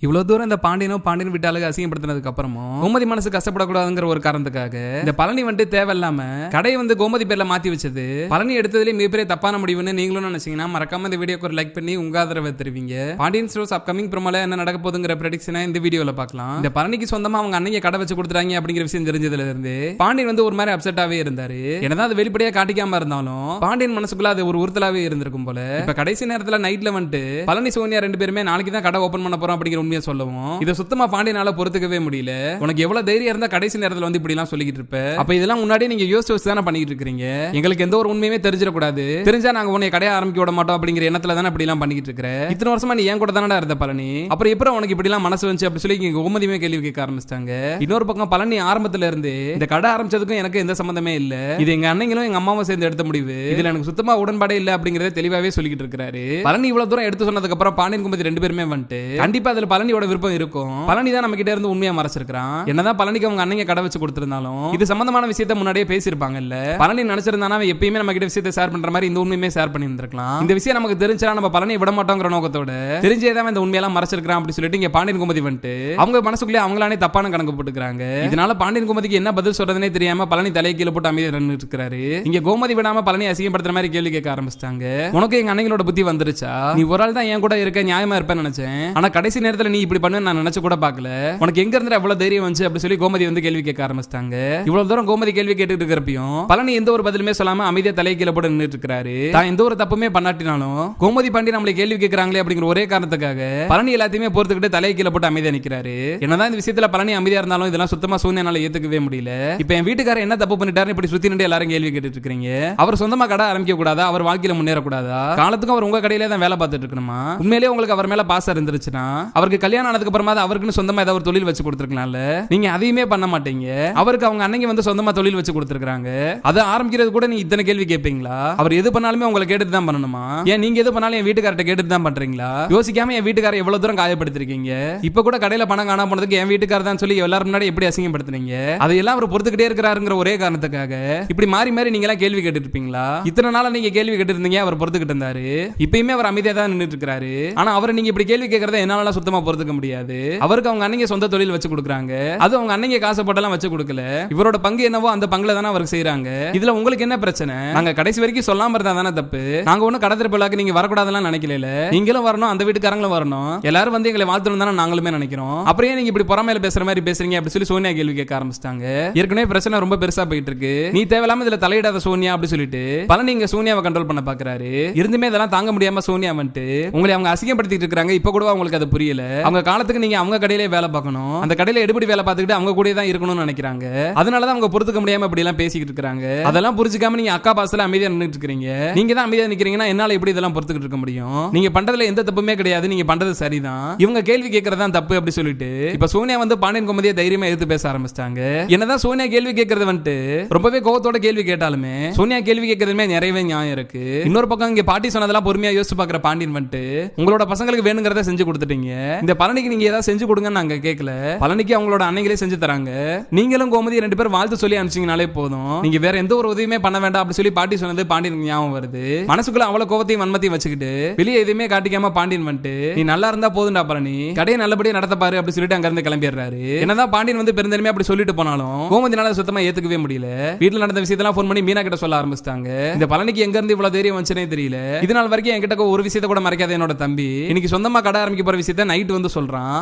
இவ்வளவு தூரம் இந்த பாண்டியன் வீட்டாளுக்கு அசிங்கப்படுத்தினதுக்கு அப்புறமும் கோமதி மனசு கஷ்டப்படக்கூடாதுங்கிற ஒரு காரணத்துக்காக இந்த பழனி வந்துட்டு தேவையில்லாம கடையை வந்து கோமதி பேர்ல மாத்தி வச்சது பழனி எடுத்ததுலேயே மிகப்பெரிய தப்பான முடிவுன்னு நீங்களும் நினைச்சீங்கன்னா மறக்காம இந்த வீடியோக்கு ஒரு லைக் பண்ணி உங்க ஆதரவை தெரிவிங்க. பாண்டியன் ஸ்டோர்ஸ் அப்கமிங் ப்ரோமோல என்ன நடக்க போகுதுங்கிற ப்ரெடிக்ஷனை இந்த வீடியோல பார்க்கலாம். இந்த பழனிக்கு சொந்தமா அவங்க அன்னைக்கு கடை வச்சு கொடுத்துறாங்க அப்படிங்கிற விஷயம் தெரிஞ்சதுல இருந்து பாண்டியன் வந்து ஒரு மாதிரி அப்செட்டாவே இருந்தாரு. என்னதான் அது வெளிப்படையா காட்டிக்காம இருந்தாலும் பாண்டியன் மனசுக்குள்ள அது ஒரு உறுத்தலாவே இருந்திருக்கும் போல. இப்ப கடைசி நேரத்துல நைட்ல வந்துட்டு பழனி சோனியா ரெண்டு பேருமே நாளைக்கு தான் கடை ஓபன் பண்ண போறோம் அப்படிங்கிற சொல்லவும் இதை சுத்தமா பாண்டியனால பொறுத்துக்கவே முடியல. உனக்கு எவ்வளவு தைரியம் இருந்தா கடைசி நேரத்துல வந்து இப்படி எல்லாம் சொல்லிக்கிட்டு இருப்ப? அப்ப இதெல்லாம் முன்னாடியே நீங்க யோசிச்சு தானே பண்ணிட்டு இருக்கீங்க. எங்களுக்கு எந்த ஒரு உண்மையுமே தெரிஞ்சிடக்கூடாது, தெரிஞ்சா நாங்க உன்னை கடையை ஆரம்பிக்க விட மாட்டோம் அப்படிங்கிற எண்ணத்துல தானே இப்படி எல்லாம் பண்ணிக்கிட்டு இருக்கிற. இத்தனை வருஷமா நீ ஏன் கூட தானடா இருந்த பழனி, அப்புறம் எப்பறம் உனக்கு இப்படி எல்லாம் மனசு வந்து அப்படி சொல்லி கோமதியுமே கேள்வி கேட்க ஆரம்பிச்சிட்டாங்க. இன்னொரு பக்கம் பழனி ஆரம்பத்துல இருந்து இந்த கடை ஆரம்பிச்சதுக்கும் எனக்கு எந்த சம்பந்தமே இல்ல, இது எங்க அண்ணங்களும் எங்க அம்மாவும் சேர்ந்து எடுத்த முடிவு, இதுல எனக்கு சுத்தமா உடன்பாடே இல்ல அப்படிங்கறத தெளிவாவே சொல்லிக்கிட்டு இருக்காரு. பழனி இவ்வளவு தூரம் எடுத்து சொன்னதுக்கு அப்புறம் பாண்டியன் கோமதி ரெண்டு பேருமே வந்துட்டு கண்டிப்பா அதுல பழனியோட விருப்பம் இருக்கும். பழனி தான் நம்ம கிட்ட இருந்து உண்மையா மறைச்சிருக்கான். என்னதான் பழனிக்கு அவங்க அண்ணங்க கடை வச்சு கொடுத்திருந்தாலும் இது சம்பந்தமான விஷயத்தை முன்னாடியே பேசியிருப்பாங்கல்ல. பழனி நினைச்சிருந்தானா எப்பயுமே நம்ம கிட்ட விஷயத்தை ஷேர் பண்ற மாதிரி இந்த உண்மையுமே ஷேர் பண்ணியிருந்திருக்கலாம். இந்த விஷயம் நமக்கு தெரிஞ்சா நம்ம பழனி விட மாட்டோங்கிற நோக்கத்தோட தெரிஞ்சேதான் இந்த உண்மையெல்லாம் மறைச்சிருக்கான் அப்படி சொல்லிட்டு இங்க பாண்டியன் கோமதி வந்துட்டு அவங்க மனசுக்குள்ளே அவங்களானே தப்பான கணக்கு போட்டுக்கிறாங்க. இதனால பாண்டியன் கோமதிக்கு என்ன பதில் சொல்றதுனே தெரியாம பழனி தலையை கீழே போட்டு அமைதியா நின்னுட்டு இருக்காரு. இங்க கோமதி விடாம பழனி அசிங்கப்படுத்துற மாதிரி கேள்வி கேட்க ஆரம்பிச்சிட்டாங்க. உனக்கு எங்க அண்ணங்களோட புத்தி வந்துருச்சா? நீ ஒரு ஆள் தான் என் கூட இருக்க நியாயமா இருப்பேன்னு நினைச்சேன், ஆனா கடைசி நேரத்துல நீ இப்படி பண்ணு நான் நினைச்சு கூட பார்க்கல. உனக்கு எங்க இருந்து அவ்வளவு தைரியம் வந்து அப்படி சொல்லி கோமதி வந்து கேள்வி கேட்க ஆரம்பிச்சிட்டாங்க. இவ்வளவு தூரம் கோமதி கேள்வி கேட்டுட்டு இருக்கிறப்பையும் பழனி எந்த ஒரு பதிலுமே சொல்லாம அமைதியா தலையை கீழே போட்டு நின்னுட்டு இருக்காரு. தான் எந்த ஒரு தப்புமே பண்ணாட்டினாலும் கோமதி பாண்டி நம்மளை கேள்வி கேட்கறாங்களே அப்படிங்கிற ஒரே காரணத்துக்காக பழனி எல்லாத்தையுமே பொறுத்துக்கிட்டு தலையை கீழே போட்டு அமைதியா நிக்கிறாரு. என்னதான் இந்த விஷயத்துல பழனி அமைதியா இருந்தாலும் இதெல்லாம் சுத்தமா சூன்யனால ஏத்துக்கவே முடியல. இப்ப என் வீட்டுக்காரர் என்ன தப்பு பண்ணிட்டாரு இப்படி சுத்தி நின்று எல்லாரும் கேள்வி கேட்டுட்டு இருக்கீங்க. அவர் சொந்தமா கடை ஆரம்பிக்க கூடாதா? அவர் வாழ்க்கையில முன்னேறக்கூடாதா? காலத்துக்கும் அவர் உங்க கடையிலே தான் வேலை பார்த்துட்டு இருக்கணுமா? உண்மையிலேயே உங்களுக்கு அவர் மேல பாசம் இருந்துச்சுன்னா அவருக்கு கல்யாணம் ஆனதுக்கு அப்புறமா அவருக்குன்னு சொந்தமா ஏதாவது ஒரு தொழில் வச்சு கொடுத்துருக்கலாம்ல. நீங்க அதையுமே பண்ண மாட்டீங்க. அவருக்கு அவங்க அன்னைக்கு வந்து சொந்தமா தொழில் வச்சு கொடுத்துருக்காங்க, அதை ஆரம்பிக்கிறது கூட நீ இத்தனை கேள்வி கேட்பீங்களா? அவர் எது பண்ணாலுமே உங்களை கேட்டுட்டு தான் பண்ணணுமா? ஏன் நீங்க எது பண்ணாலும் என் வீட்டுக்காரர்ட்ட கேட்டுட்டு தான் பண்றீங்களா? யோசிக்காம என் வீட்டுக்காரர் எவ்வளவு தூரம் காயப்படுத்திருக்கீங்க. இப்ப கூட கடையில பணம் காணாம போனதுக்கு என் வீட்டுக்காரர் தான் சொல்லி எல்லாரும் முன்னாடி எப்படி அசிங்கப்படுத்துறீங்க. அதையெல்லாம் அவர் பொறுத்துக்கிட்டே இருக்கிறாருங்கிற ஒரே காரணத்துக்காக இப்படி மாறி மாறி நீங்க எல்லாம் கேள்வி கேட்டு இருப்பீங்களா? இத்தனை நாளா நீங்க கேள்வி கேட்டு இருந்தீங்க, அவர் பொறுத்துக்கிட்டு இருந்தாரு. இப்பயுமே அவர் அமைதியா தான் நின்னுட்டு இருக்காரு. ஆனா அவரை நீங்க இப்படி கேள்வி கேட்கறத என்னால சுத்தமா பொறுத்துக்க முடியாது. அவருக்கு அவங்க அன்னைக்கு சொந்த தொழில் வச்சு கொடுக்குறாங்க, அது அவங்க அன்னைக்கு காசு போட்டெல்லாம் வச்சு கொடுக்கல. இவரோட பங்கு என்னவோ அந்த பங்குல தானே அவருக்கு செய்யறாங்க. இதுல உங்களுக்கு என்ன பிரச்சனை? நாங்க கடைசி வரைக்கும் சொல்லாம இருந்தா தானே தப்பு. நாங்க ஒன்னும் கடை திறப்புலாக்கு நீங்க வரக்கூடாதுலாம் நினைக்கல. நீங்களும் வரணும், அந்த வீட்டுக்காரங்களும் வரணும், எல்லாரும் வந்து எங்களை வாழ்த்தணும் தானே நாங்களுமே நினைக்கிறோம். அப்புறம் நீங்க இப்படி பொறாமையில பேசுற மாதிரி பேசுறீங்க அப்படி சொல்லி சோனியா கேள்வி கேட்க ஆரம்பிச்சிட்டாங்க. ஏற்கனவே பிரச்சனை ரொம்ப பெருசா போயிட்டு இருக்கு, நீ தேவையில்லாம இதுல தலையிடாத சோனியா அப்படி சொல்லிட்டு பழனி இங்க சோனியாவை கண்ட்ரோல் பண்ண பாக்குறாரு. இருந்துமே இதெல்லாம் தாங்க முடியாம சோனியா வந்துட்டு உங்களை அவங்க அசிங்கப்படுத்திட்டு இருக்காங்க. இப்ப கூட உங்களுக்கு அது புரியல. அவங்க காலத்துக்கு நீங்க அவங்க கடையிலே வேலை பார்க்கணும், அந்த கடையில எடுபடி வேலை பார்த்துக்கிட்டு அவங்க கூட தான் இருக்கணும்னு நினைக்கிறாங்க. அதனாலதான் அவங்க பொறுத்துக்க முடியாம இப்படி எல்லாம் பேசிக்கிட்டு இருக்காங்க. அதெல்லாம் புரிஞ்சுக்காம நீங்க அக்கா பாசல அமைதியா நின்னுட்டு இருக்கீங்க. நீங்க தான் அமைதியா நிக்கிறீங்கன்னா என்னால எப்படி இதெல்லாம் பொறுத்துக்கிட்டு இருக்க முடியும்? நீங்க பண்றதுல எந்த தப்புமே கிடையாது, நீங்க பண்றது சரிதான், இவங்க கேள்வி கேட்கறதா தப்பு அப்படி சொல்லிட்டு இப்ப சோனியா வந்து பாண்டியன் கோமதியை தைரியமா எதிர்த்து பேச ஆரம்பிச்சிட்டாங்க. என்னதான் சோனியா கேள்வி கேட்கறது வந்துட்டு ரொம்பவே கோவத்தோட கேள்வி கேட்டாலுமே சோனியா கேள்வி கேட்கறதுமே நிறையவே நியாயம் இருக்கு. இன்னொரு பக்கம் இங்க பாட்டி சொன்னதெல்லாம் பொறுமையா யோசிச்சு பாக்குற பாண்டியன் வந்துட்டு உங்களோட பசங்களுக்கு வேணுங்கிறத செஞ்சு கொடுத்துட்டீங்க, இந்த பழனிக்கு நீங்க ஏதாவது செஞ்சு கொடுங்கன்னு நாங்க கேட்கல, பழனிக்கு அவங்களோட அன்னைகளே செஞ்சு தராங்க, நீங்களும் கோமதி ரெண்டு பேரும் வாழ்த்து சொல்லி அனுப்பிச்சீங்கனாலே போதும், நீங்க வேற எந்த ஒரு உதவியுமே பண்ண வேண்டாம் அப்படி சொல்லி பாட்டி சொன்னது பாண்டியன் ஞாபகம் வருது. மனசுக்குள்ள அவ்வளவு கோவத்தையும் வன்மத்தையும் வச்சுக்கிட்டு வெளியே எதுவுமே காட்டிக்காம பாண்டியன் வந்துட்டு நீ நல்லா இருந்தா போதுண்டா பழனி, கடையை நல்லபடியா நடத்த பாரு அப்படி சொல்லிட்டு அங்க இருந்து கிளம்பிடுறாரு. என்னதான் பாண்டியன் வந்து பெருந்தன்மையா அப்படி சொல்லிட்டு போனாலும் கோமதினால சுத்தமா ஏத்துக்கவே முடியல. வீட்டுல நடந்த விஷயத்தெல்லாம் போன் பண்ணி மீனா கிட்ட சொல்ல ஆரம்பிச்சிட்டாங்க. இந்த பழனிக்கு எங்க இருந்து இவ்வளவு தைரியம் வந்துச்சுனே தெரியல, இதனால் வரைக்கும் என்கிட்ட ஒரு விஷயத்தை கூட மறைக்காத என்னோட தம்பி இன்னைக்கு சொந்தமா கடை ஆரம்பிக்க போற விஷயத்தை நைட் வந்து சொல்றான்,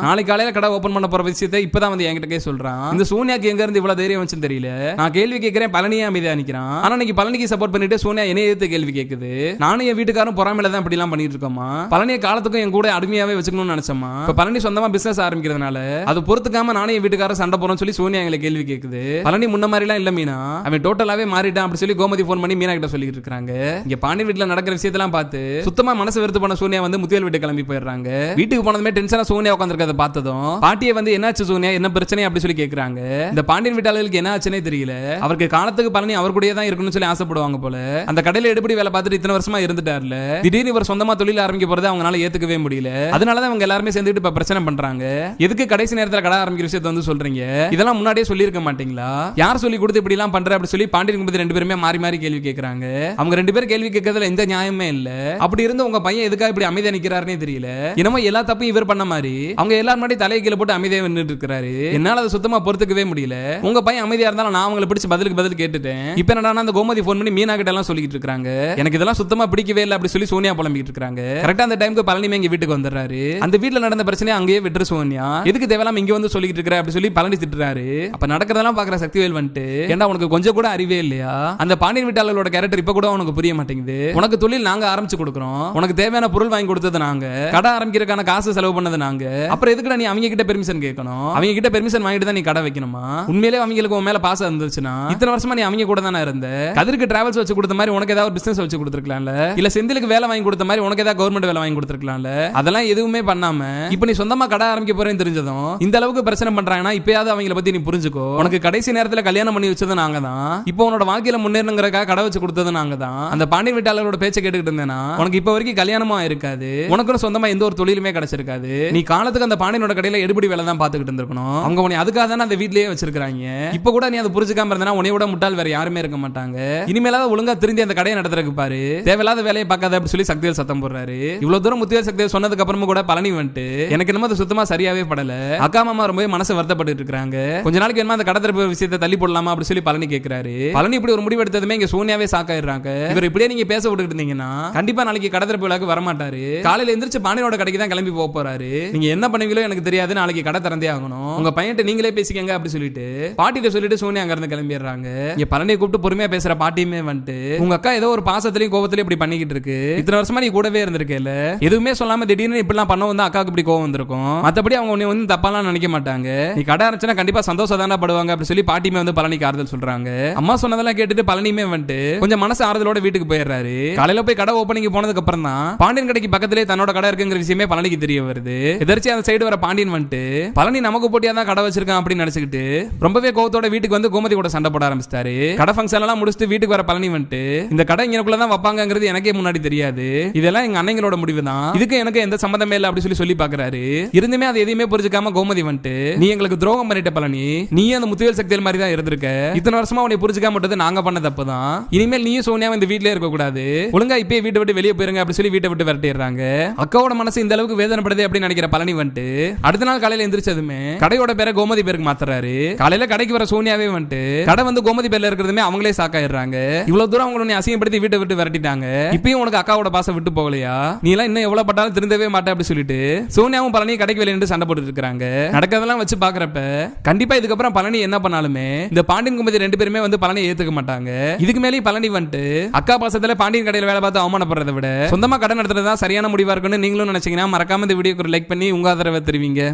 நாளைக்கு காலையில கடை ஓபன் பண்ண போற விஷயத்தை இப்பதான் வந்து என்கிட்ட சொல்றான். இந்த சோனியாக்கு எங்க இருந்து இவ்வளவு தைரியம் வந்துச்சுன்னு தெரியல. நான் கேள்வி கேட்கிறேன், பழனியே அமைதியா நிக்கிறான். ஆனா இன்னைக்கு பழனிக்கு சப்போர்ட் பண்ணிட்டு சோனியா என்னைய எதிர்த்து கேள்வி கேக்குது. நானும் என் வீட்டுக்காரும் பொறாமையில தான் இப்படி எல்லாம் பண்ணிட்டு இருக்கோமா? பழனிய காலத்துக்கும் என் கூட அடிமையாவே வச்சுக்கணும்னு நினைச்சோமா? இப்ப பழனி சொந்தமா பிசினஸ் ஆரம்பிக்கிறதுனால அது பொறுத்துக்காம நானும் என் வீட்டுக்காரரும் சண்டை போறோம்னு சொல்லி சோனியா எங்களை கேள்வி கேக்குது. பழனி முன்ன மாதிரி எல்லாம் இல்ல மீனா, அவன் டோட்டலாவே மாறிட்டான் அப்படி சொல்லி கோமதி போன் பண்ணி மீனா கிட்ட சொல்லிட்டு இருக்காங்க. இங்க பாண்டியன் வீட்டுல நடக்கிற விஷயத்தெல்லாம் பார்த்து சுத்தமா மனசு வெறுத்து போன சோனியா வந்து முத்தியல் வீட்டு கிளம்பி போயிடுறாங்க. வீட்டுக்கு போனதுமே டென்ஷனா சோனியா உட்காந்துருக்கதை பார்த்ததும் பாட்டியை வந்து என்னாச்சு சோனியா, என்ன பிரச்சனை அப்படி சொல்லி கேக்குறாங்க. இந்த பாண்டியன் வீட்டாளர்களுக்கு என்ன ஆச்சுனே தெரியல, அவருக்கு காலத்துக்கு பழனி அவர் கூடயே தான் இருக்கணும்னு சொல்லி ஆசைப்படுவாங்க போல. அந்த கடையில எடுபடி வேலை பார்த்துட்டு இத்தனை வருஷமா இருந்துட்டார்ல, திடீர்னு இவர் சொந்தமா தொழில் ஆரம்பிக்க போறதை அவங்களால ஏத்துக்கவே முடியல. அதனாலதான் அவங்க எல்லாருமே சேர்ந்துட்டு இப்ப பிரச்சனை பண்றாங்க. எதுக்கு கடைசி நேரத்துல கடை ஆரம்பிக்கிற விஷயத்தை வந்து சொல்றீங்க? இதெல்லாம் முன்னாடியே சொல்லி இருக்க மாட்டீங்களா? யார் சொல்லி கொடுத்து இப்படி எல்லாம் பண்ற அப்படி சொல்லி பாண்டியன் குடும்பத்து ரெண்டு பேருமே மாறி மாறி கேள்வி கேட்கறாங்க. அவங்க ரெண்டு பேரும் கேள்வி கேட்கறதுல எந்த நியாயமே இல்ல. அப்படி இருந்து உங்க பையன் எதுக்காக இப்படி அமைதியா நிக்கிறாருன்னே தெரியல. என்னமோ எல்லா தப்பும் இவர் பண்ண மாதிரி அவங்க எல்லாரும் முன்னாடி தலையை கீழே போட்டு அமைதியா நின்னுட்டு இருக்காரு. என்னால அதை சுத்தமா பொறுத்துக்கவே முடியல. உங்க பையன் அமைதியா இருந்தாலும் நான் அவங்களை பிடிச்சு பதிலுக்கு பதில் கேட்டுட்டேன். இப்ப என்னடா அந்த கோமதி போன் பண்ணி மீனா கிட்ட எல்லாம் சொல்லிட்டு இருக்காங்க. எனக்கு இதெல்லாம் சுத்தமா பிடிக்கவே இல்லை அப்படி சொல்லி சோனியா புலம்பிட்டு இருக்காங்க. கரெக்டா அந்த டைமுக்கு பழனிமே எங்க வீட்டுக்கு வந்துடுறாரு. அந்த வீட்டுல நடந்த பிரச்சனை அங்கேயே விட்டுரு சோனியா, எதுக்கு தேவையில்லாம இங்க வந்து சொல்லிட்டு இருக்க அப்படி சொல்லி பழனி திட்டுறாரு. அப்ப நடக்கிறதெல்லாம் பாக்குற சக்திவேல் வந்துட்டு, ஏன்டா உனக்கு கொஞ்சம் கூட அறிவே இல்லையா? அந்த பாண்டியன் வீட்டாளர்களோட கேரக்டர் இப்ப கூட உனக்கு புரிய மாட்டேங்குது. உனக்கு தொழில் நாங்க ஆரம்பிச்சு கொடுக்குறோம், உனக்கு தேவையான பொருள் வாங்கி கொடுத்தது நாங்க, கடை ஆரம்பிக்கிறதுக்கான காசு செலவு பண்ணது நாங்க. அப்புறம் எதுக்குடா நீ அவங்க கிட்ட பெர்மிஷன் கேட்கணும்? அவங்க கிட்ட பெர்மிஷன் வாங்கிட்டு தான் நீ கடை வைக்கணுமா? உண்மையிலே அவங்களுக்கு உன் மேல பாசம் இருந்துச்சுன்னா இத்தனை வருஷமா நீ அவங்க கூட தானே இருந்த. கதிருக்கு டிராவல்ஸ் வச்சு கொடுத்த மாதிரி உனக்கு ஏதாவது பிசினஸ் வச்சு கொடுத்துருக்கலாம்ல, இல்ல செந்திலுக்கு வேலை வாங்கி கொடுத்த மாதிரி உனக்கு ஏதாவது கவர்மெண்ட் வேலை வாங்கி கொடுத்துருக்கலாம்ல. அதெல்லாம் எதுவுமே பண்ணாம இப்ப நீ சொந்தமா கடை ஆரம்பிக்க போறேன்னு தெரிஞ்சதும் இந்த அளவுக்கு பிரச்சனை பண்றாங்கன்னா இப்பயாவது அவங்கள பத்தி நீ புரிஞ்சுக்கோ. உனக்கு கடைசி நேரத்துல கல்யாணம் பண்ணி வச்சது நாங்க தான், இப்போ உன்னோட வாழ்க்கையில முன்னேறணுங்கிறக்காக கடை வச்சு கொடுத்தது நாங்க தான். அந்த பாண்டியன் வீட்டாளரோட பேச்சை கேட்டுக்கிட்டு இருந்தேன்னா உனக்கு இப்ப வரைக்கும் கல்யாணமா இருக்காது, உனக்கு சொந்தமா எந்த ஒரு தொழிலுமே கிடைச்சிருக்காது. நீ காலத்துக்கு அந்த பாண்டியனோட கடையில எடுபடி வேலை தான் பாத்துக்கிட்டு இருந்திருக்கணும். அவங்க உன்னை அதுக்காக தானே அந்த வீட்லயே வச்சிருக்காங்க. இப்ப கூட நீ அதை புரிஞ்சுக்காம இருந்தா உன்னை விட முட்டாள் வேற யாருமே இருக்க மாட்டாங்க. இனிமேலாவது ஒழுங்கா திருந்தி அந்த கடையை நடத்துறதுக்கு பாரு, தேவையில்லாத வேலையை பார்க்காத அப்படி சொல்லி சக்திவேல் சத்தம் போடுறாரு. இவ்வளவு தூரம் முத்துவேல் சக்திவேல் சொன்னதுக்கு அப்புறமா கூட பழனி வந்துட்டு எனக்கு என்னமோ அது சுத்தமா சரியாவே படல, அக்கா மாமா ரொம்ப மனசு வருத்தப்பட்டு இருக்காங்க, கொஞ்ச நாளைக்கு என்ன அந்த கடை திறப்பு விஷயத்தை தள்ளி போடலாமா அப்படி சொல்லி பழனி கேட்கிறாரு. பழனி இப்படி ஒரு முடிவு எடுத்ததுமே இங்க சோனியாவே சாக்காயிடுறாங்க. இவர் இப்படியே நீங்க பேச விட்டுட்டு இருந்தீங்கன்னா கண்டிப்பா நாளைக்கு கடை திறப்பு விழாக்கு வரமாட்டாரு. காலையில எந்திரிச்சு பாண்டியனோட கடைக்கு தான் கிளம்பி போக போறாரு. நீங்க என்ன பண்ணுவீங்களோ எனக்கு தெரியாது, நாளைக்கு கடை திறந்தே ஆகணும், உங்க பையன்ட்ட நீங்களே பேசிக்கங்க அப்படி சொல்லிட்டு பாட்டிட்ட சொல்லிட்டு சோனியா அங்க இருந்து கிளம்பிடுறாங்க. இங்க பழனியை கூப்பிட்டு பொறுமையா பேசுற பாட்டியுமே வந்துட்டு உங்க அக்கா ஏதோ ஒரு பாசத்திலையும் கோபத்திலையும் இப்படி பண்ணிக்கிட்டு இருக்கு, இத்தனை வருஷமா நீ கூடவே இருந்திருக்கேல, எதுவுமே சொல்லாம திடீர்னு இப்படிலாம் பண்ண வந்து அக்காவுக்கு இப்படி கோவம் வந்திருக்கும், மத்தபடி அவங்க உன்னை வந்து தப்பாலாம் நினைக்க மாட்டாங்க, நீ கடை ஆரம்பிச்சா கண்டிப்பா சந்தோஷம் தானே படுவாங்க அப்படி சொல்லி பாட்டியுமே வந்து பழனிக்கு ஆறுதல் சொல்றாங்க. அம்மா சொன்னதெல்லாம் கேட்டுட்டு பழனியுமே வந்துட்டு கொஞ்சம் மனசு ஆறுதலோட வீட்டுக்கு போயிடுறாரு. காலையில போய் கடை ஓப்பனிங் போனதுக்கு அப்புறம் தான் பாண்டியன் கடைக்கு பக்கத்திலே தன்னோட கடை இருக்குங்கிற விஷயமே பழனிக்கு தெரிய வருது. எதிர்ச்சி அந்த சைடு வர பாண்டியன் வந்துட்டு பழனி நமக்கு போட்டியா தான் கடை வச்சிருக்கான் அப்படின்னு நினைச்சுக்கிட்டு ரொம்பவே கோவத்தோட வீட்டுக்கு வந்து கோமதி கூட சண்டை போட ஆரம்பிச்சிட்டாரு. கடை ஃபங்க்ஷன் எல்லாம் முடிச்சுட்டு வீட்டுக்கு வர பழனி வந்துட்டு இந்த கடை இங்கக்குள்ள தான் வைப்பாங்கிறது எனக்கே முன்னாடி தெரியாது, இதெல்லாம் எங்க அண்ணங்களோட முடிவு தான், இதுக்கு எனக்கு எந்த சம்பந்தமே இல்லை அப்படி சொல்லி பாக்குறாரு. இருந்துமே அது எதையுமே புரிஞ்சுக்காம கோமதி வந்துட்டு நீ எங்களுக்கு துரோகம் பண்ணிட்ட பழனி, நீ அந்த முத்துவேல் சக்திவேல் மாதிரி தான் இருந்திருக்க, இத்தனை வருஷமா உன்னை புரிஞ்சுக்காம விட்டது நாங்க பண்ண தப்பு தான், இனிமேல் நீயும் சோனியாவும் இந்த வீட்லயே இருக்க கூடாது, ஒழுங்கா இப்பயே வீட்டை விட்டு வெளியே போயிருங்க அப்படி சொல்லி வீட்டை விட்டு விரட்டிடுறாங்க. அக்காவோட மனசு இந்த அளவுக்கு வேதனைப்படுது அப்படின்னு நினைக்கிற பழனி வந்துட்டு அடுத்த நாள் காலையில எந்திரிச்சதுமே கடையோட பேரை கோமதி பேருக்கு மாத்துறாரு. காலையில கடைக்கு வர சோனியாவே வந்துட்டு கடை வந்து கோமதி பேர்ல இருக்கிறதுமே அவங்களே சாக்காயிடுறாங்க. இவ்வளவு தூரம் அவங்களை அசிங்கப்படுத்தி வீட்டை விட்டு விரட்டிட்டாங்க, இப்பயும் உனக்கு அக்காவோட பாசம் விட்டு போகலையா, நீ எல்லாம் இன்னும் எவ்வளவு பட்டாலும் திருந்தவே மாட்டே அப்படி சொல்லிட்டு சோனியாவும் பழனி கடைக்கு வெளியே சண்டை போட்டு இருக்காங்க. நடக்கிறதெல்லாம் வச்சு பாக்குறப்ப கண்டிப்பா இதுக்கப்புறம் பழனி என்ன பண்ணாலுமே இந்த பாண்டியன் குமதி ரெண்டு பேருமே வந்து பழனி ஏத்துக்க மாட்டாங்க. இதுக்கு மேலே பழனி வந்துட்டு அக்கா பாசத்துல பாண்டியன் கடையில் வேலை பார்த்து அவமானப்படுறதை விட சொந்தமா கடை நடத்துறதா சரியான முடிவா இருக்குன்னு நீங்களும் நினைச்சீங்கன்னா மறக்காம இந்த வீடியோக்கு ஒரு லைக் பண்ணி உங்க ஆதரவை தெரிவிங்க.